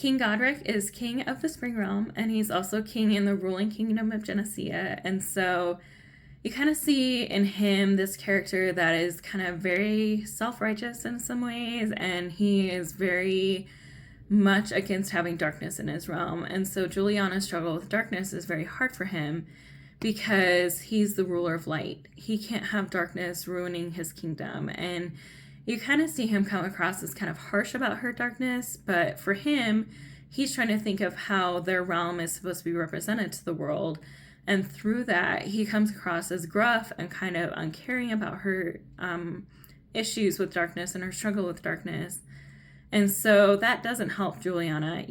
King Godric is king of the Spring Realm, and he's also king in the ruling kingdom of Genesea. And so you kind of see in him this character that is kind of very self-righteous in some ways, and he is very much against having darkness in his realm. And so Julianna's struggle with darkness is very hard for him because he's the ruler of light. He can't have darkness ruining his kingdom. And you kind of see him come across as kind of harsh about her darkness, but for him, he's trying to think of how their realm is supposed to be represented to the world. And through that, he comes across as gruff and kind of uncaring about her issues with darkness and her struggle with darkness. And so that doesn't help Julianna,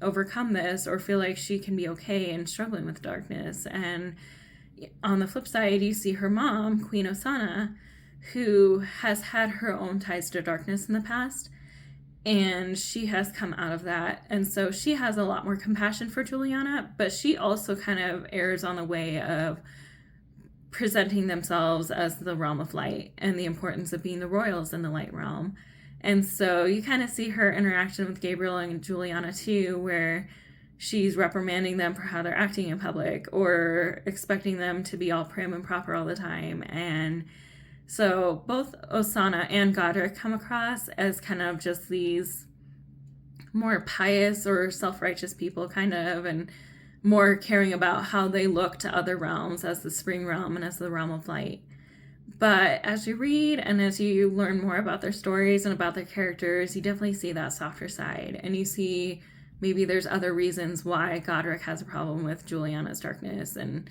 overcome this or feel like she can be okay in struggling with darkness. And on the flip side, you see her mom, Queen Osanna, who has had her own ties to darkness in the past, and she has come out of that. And so she has a lot more compassion for Julianna, but she also kind of errs on the way of presenting themselves as the realm of light and the importance of being the royals in the light realm. And so you kind of see her interaction with Gabriel and Julianna too, where she's reprimanding them for how they're acting in public or expecting them to be all prim and proper all the time. And so both Osanna and Godric come across as kind of just these more pious or self-righteous people and more caring about how they look to other realms as the Spring Realm and as the realm of light. But as you read and as you learn more about their stories and about their characters, you definitely see that softer side. And you see maybe there's other reasons why Godric has a problem with Julianna's darkness. And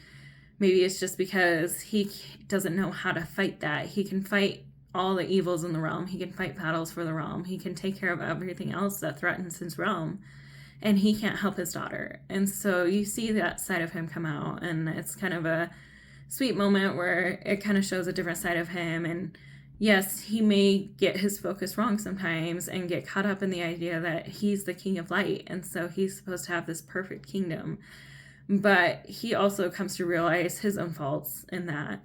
maybe it's just because he doesn't know how to fight that. He can fight all the evils in the realm. He can fight battles for the realm. He can take care of everything else that threatens his realm. And he can't help his daughter. And so you see that side of him come out. And it's kind of a sweet moment where it kind of shows a different side of him. And yes, he may get his focus wrong sometimes and get caught up in the idea that he's the king of light, and so he's supposed to have this perfect kingdom. But he also comes to realize his own faults in that.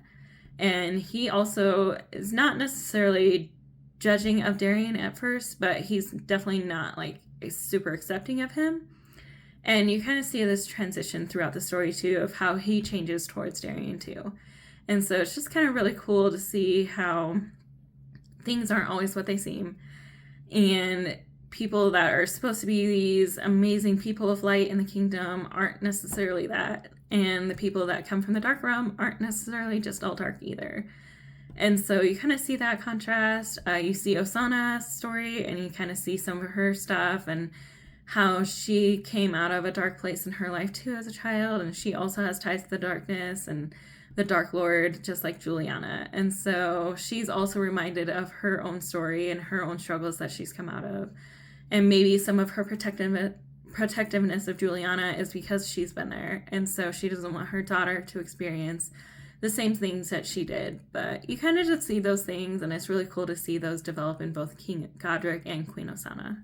And he also is not necessarily judging of Darian at first, but he's definitely not super accepting of him. And you kind of see this transition throughout the story, too, of how he changes towards Darian, too. And so it's just kind of really cool to see how things aren't always what they seem. And people that are supposed to be these amazing people of light in the kingdom aren't necessarily that. And the people that come from the dark realm aren't necessarily just all dark either. And so you kind of see that contrast. You see Osanna's story, and you kind of see some of her stuff and how she came out of a dark place in her life too as a child, and she also has ties to the darkness and the Dark Lord, just like Julianna. And so she's also reminded of her own story and her own struggles that she's come out of. And maybe some of her protectiveness of Julianna is because she's been there, and so she doesn't want her daughter to experience the same things that she did. But you kind of just see those things, and it's really cool to see those develop in both King Godric and Queen Osanna.